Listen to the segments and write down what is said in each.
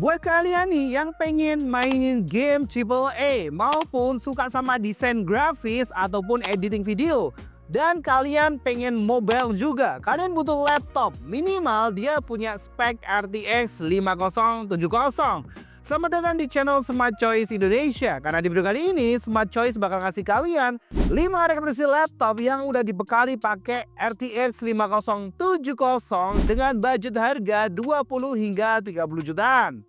Buat kalian nih yang pengen mainin game AAA maupun suka sama desain grafis ataupun editing video, dan kalian pengen mobile juga, kalian butuh laptop, minimal dia punya spek RTX 5070. Selamat datang di channel Smart Choice Indonesia. Karena di video kali ini Smart Choice bakal kasih kalian 5 rekomendasi laptop yang udah dibekali pakai RTX 5070 dengan budget harga 20 hingga 30 jutaan.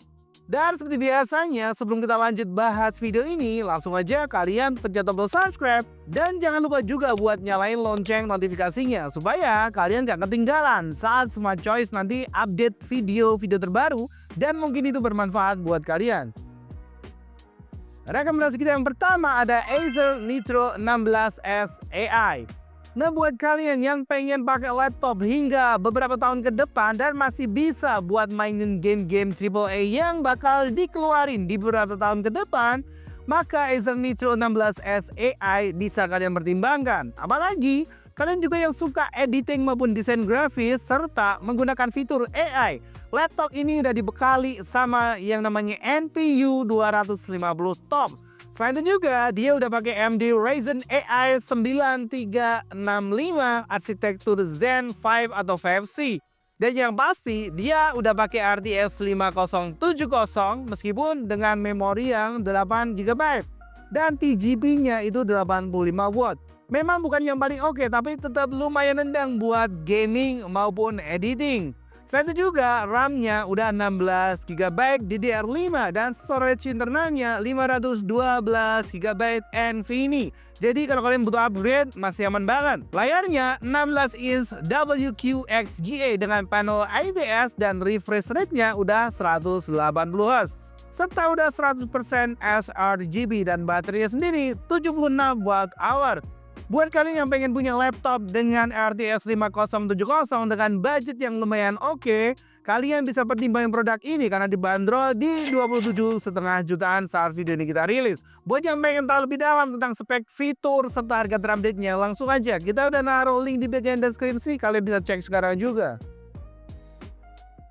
Dan seperti biasanya, sebelum kita lanjut bahas video ini, langsung aja kalian pencet tombol subscribe. Dan jangan lupa juga buat nyalain lonceng notifikasinya, supaya kalian gak ketinggalan saat Smart Choice nanti update video-video terbaru, dan mungkin itu bermanfaat buat kalian. Rekomendasi kita yang pertama ada Acer Nitro 16S AI. Nah, buat kalian yang pengen pakai laptop hingga beberapa tahun ke depan dan masih bisa buat mainin game-game AAA yang bakal dikeluarin di beberapa tahun ke depan, maka Acer Nitro 16S AI bisa kalian pertimbangkan. Apalagi kalian juga yang suka editing maupun desain grafis serta menggunakan fitur AI. Laptop ini udah dibekali sama yang namanya NPU 250 top. Selain itu juga dia udah pakai AMD Ryzen AI 9365 arsitektur Zen 5 atau 5C. Dan yang pasti dia udah pakai RTX 5070 meskipun dengan memori yang 8 GB. Dan TGP-nya itu 85 watt. Memang bukan yang paling oke, tapi tetap lumayan nendang buat gaming maupun editing. Selain itu juga RAM-nya udah 16 GB DDR5 dan storage internalnya 512 GB NVMe. Jadi kalau kalian butuh upgrade masih aman banget. Layarnya 16 inch WQXGA dengan panel IPS dan refresh rate-nya udah 180 Hz. Serta udah 100% sRGB dan baterainya sendiri 76 Wh. Buat kalian yang pengen punya laptop dengan RTX 5070 dengan budget yang lumayan oke, kalian bisa pertimbangkan produk ini karena dibanderol di 27,5 jutaan saat video ini kita rilis. Buat yang pengen tahu lebih dalam tentang spek, fitur, serta harga terupdate-nya, langsung aja. Kita udah naruh link di bagian deskripsi, kalian bisa cek sekarang juga.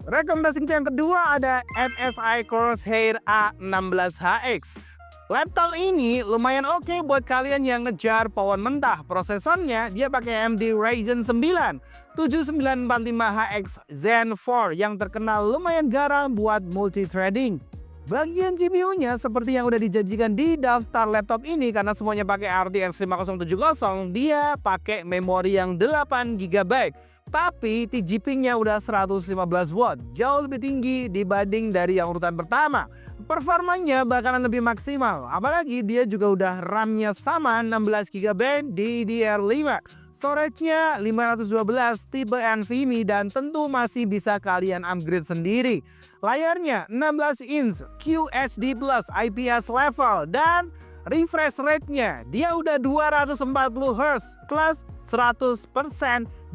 Rekomendasi kita yang kedua ada MSI Crosshair A16HX. Laptop ini lumayan oke buat kalian yang ngejar power mentah. Prosesornya dia pakai AMD Ryzen 9 7945HX Zen 4 yang terkenal lumayan garang buat multithreading. Bagian GPU-nya seperti yang udah dijanjikan di daftar laptop ini, karena semuanya pakai RTX 5070, dia pakai memori yang 8 GB. Tapi TGP-nya udah 115 watt, jauh lebih tinggi dibanding dari yang urutan pertama. Performanya bakalan lebih maksimal, apalagi dia juga udah RAM-nya sama 16 GB DDR5. Storage-nya 512 tipe NVMe dan tentu masih bisa kalian upgrade sendiri. Layarnya 16 inch QHD+ IPS level dan refresh rate-nya dia udah 240 Hz plus 100%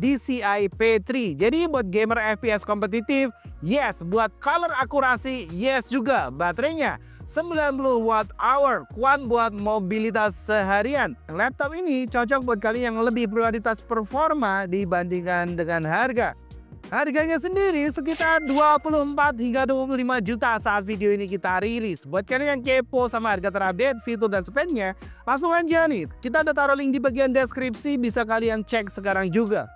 DCI P3. Jadi buat gamer FPS kompetitif, yes. Buat color akurasi, yes juga. Baterainya 90 Wh, kuat buat mobilitas seharian. Laptop ini cocok buat kalian yang lebih prioritas performa dibandingkan dengan harga. Harganya sendiri sekitar 24 hingga 25 juta saat video ini kita rilis. Buat kalian yang kepo sama harga terupdate, fitur dan speknya, langsung aja nih. Kita udah taruh link di bagian deskripsi, bisa kalian cek sekarang juga.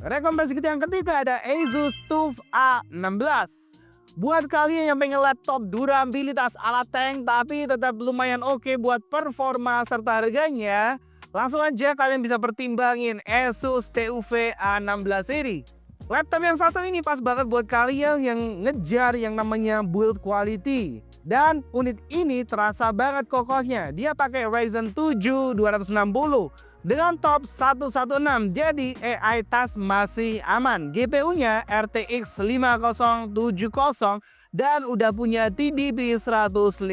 Rekomendasi kita yang ketiga ada Asus TUF A16. Buat kalian yang pengen laptop durabilitas ala tank tapi tetap lumayan oke buat performa serta harganya, langsung aja kalian bisa pertimbangin Asus TUF A16 seri. Laptop yang satu ini pas banget buat kalian yang ngejar yang namanya build quality. Dan unit ini terasa banget kokohnya. Dia pakai Ryzen 7 260 dengan top 116, jadi AI task masih aman. GPU-nya RTX 5070 dan udah punya TDP 115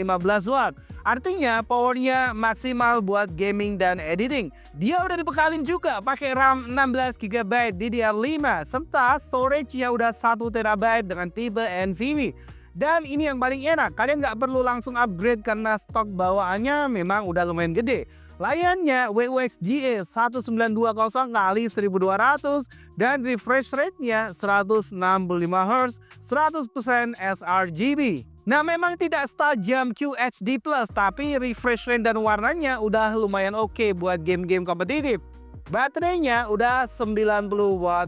watt. Artinya powernya maksimal buat gaming dan editing. Dia udah dibekalin juga pakai RAM 16 GB DDR5 serta storage-nya udah 1 TB dengan tipe NVMe. Dan ini yang paling enak, kalian nggak perlu langsung upgrade karena stok bawaannya memang udah lumayan gede. Layarnya WUX GA 1920x1200 dan refresh rate-nya 165Hz, 100% sRGB. Nah, memang tidak setajam QHD+, tapi refresh rate dan warnanya udah lumayan oke buat game-game kompetitif. Baterainya udah 90 Wh,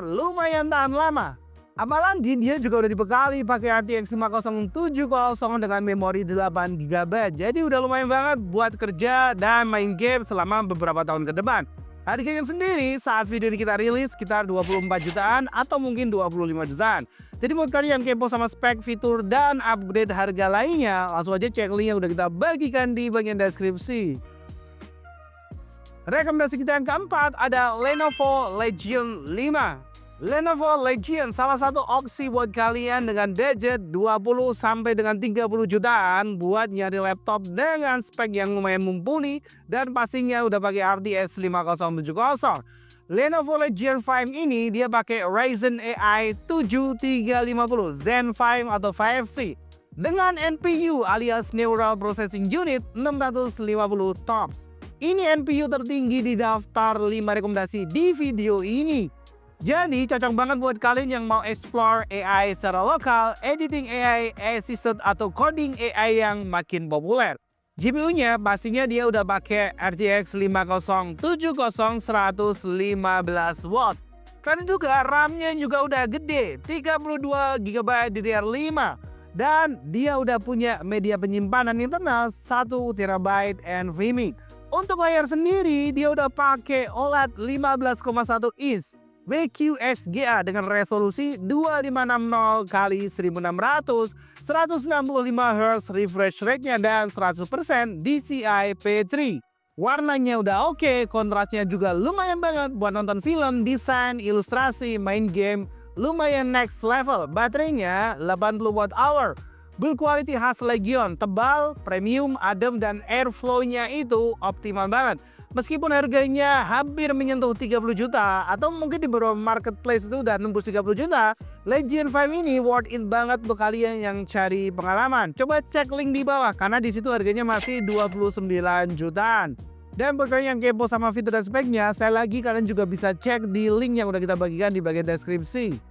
lumayan tahan lama. Apalagi dia juga udah dibekali pakai RTX 5070 dengan memori 8GB. Jadi udah lumayan banget buat kerja dan main game selama beberapa tahun ke depan. Harganya sendiri saat video ini kita rilis sekitar 24 jutaan atau mungkin 25 jutaan. Jadi buat kalian yang kepo sama spek, fitur, dan upgrade harga lainnya, langsung aja cek link yang udah kita bagikan di bagian deskripsi. Rekomendasi kita yang keempat ada Lenovo Legion 5. Lenovo Legion salah satu opsi buat kalian dengan budget 20 sampai dengan 30 jutaan buat nyari laptop dengan spek yang lumayan mumpuni dan pastinya udah pakai RTX 5070. Lenovo Legion 5 ini dia pakai Ryzen AI 7350 Zen 5 atau 5C dengan NPU alias Neural Processing Unit 650 TOPS. Ini NPU tertinggi di daftar 5 rekomendasi di video ini. Jadi cocok banget buat kalian yang mau explore AI secara lokal, editing AI, assisted atau coding AI yang makin populer. GPU-nya pastinya dia udah pakai RTX 5070 115W. Karena juga RAM-nya juga udah gede, 32GB DDR5. Dan dia udah punya media penyimpanan internal 1TB NVMe. Untuk layar sendiri dia udah pakai OLED 15,1 inch. WQXGA dengan resolusi 2560x1600, 165Hz refresh rate-nya dan 100% DCI-P3. Warnanya udah oke, kontrasnya juga lumayan banget buat nonton film, desain, ilustrasi, main game, lumayan next level. Baterainya 80 Wh. Build quality khas Legion, tebal, premium, adem, dan airflow-nya itu optimal banget. Meskipun harganya hampir menyentuh 30 juta atau mungkin di beberapa marketplace itu udah nembus 30 juta, Legion 5 ini worth it banget buat kalian yang cari pengalaman. Coba cek link di bawah karena di situ harganya masih 29 jutaan. Dan buat kalian yang kepo sama fitur dan speknya, sekali lagi kalian juga bisa cek di link yang udah kita bagikan di bagian deskripsi.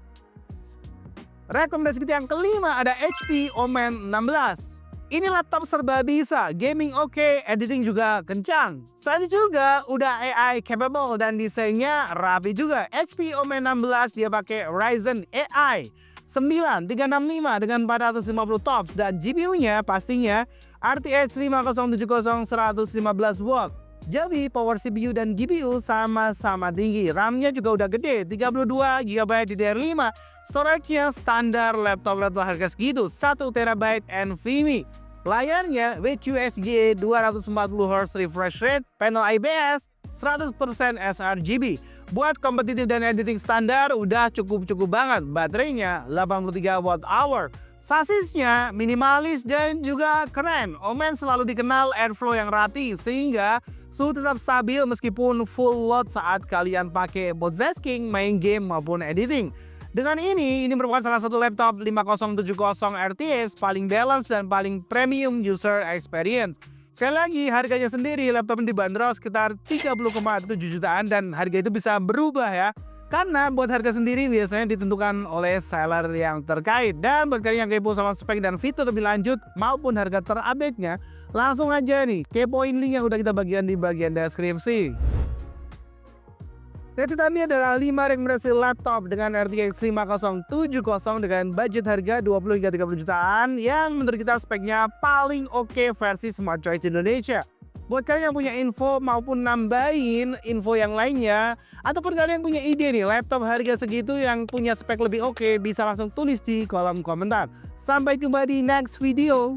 Rekomendasi kita yang kelima ada HP Omen 16. Ini laptop serba bisa, gaming oke, editing juga kencang. Selain itu juga udah AI capable dan desainnya rapi juga. HP Omen 16 dia pakai Ryzen AI 9365 dengan 450 TOPS dan GPU-nya pastinya RTX 5070 115W. Jadi power CPU dan GPU sama-sama tinggi. RAM-nya juga udah gede, 32GB DDR5. Storage-nya standar laptop harga segitu, 1TB NVMe. Layarnya WQXGA 240Hz refresh rate, panel IPS, 100% sRGB. Buat kompetitif dan editing standar udah cukup banget. Baterainya 83 Wh. Sasisnya minimalis dan juga keren. Omen selalu dikenal airflow yang rapi sehingga suhu tetap stabil meskipun full load saat kalian pakai multitasking, main game maupun editing. Dengan ini merupakan salah satu laptop 5070 RTX paling balance dan paling premium user experience. Sekali lagi, harganya sendiri laptop ini dibanderol sekitar 30,7 jutaan dan harga itu bisa berubah ya. Karena buat harga sendiri biasanya ditentukan oleh seller yang terkait. Dan buat kalian yang kepo sama spek dan fitur lebih lanjut maupun harga terupdate-nya, langsung aja nih kepoin link yang udah kita bagikan di bagian deskripsi. Itu tadi adalah 5 rekomendasi laptop dengan RTX 5070 dengan budget harga 20 hingga 30 jutaan yang menurut kita speknya paling oke versi Smart Choice Indonesia. Buat kalian yang punya info maupun nambahin info yang lainnya, ataupun kalian punya ide nih laptop harga segitu yang punya spek lebih oke, bisa langsung tulis di kolom komentar. Sampai jumpa di next video.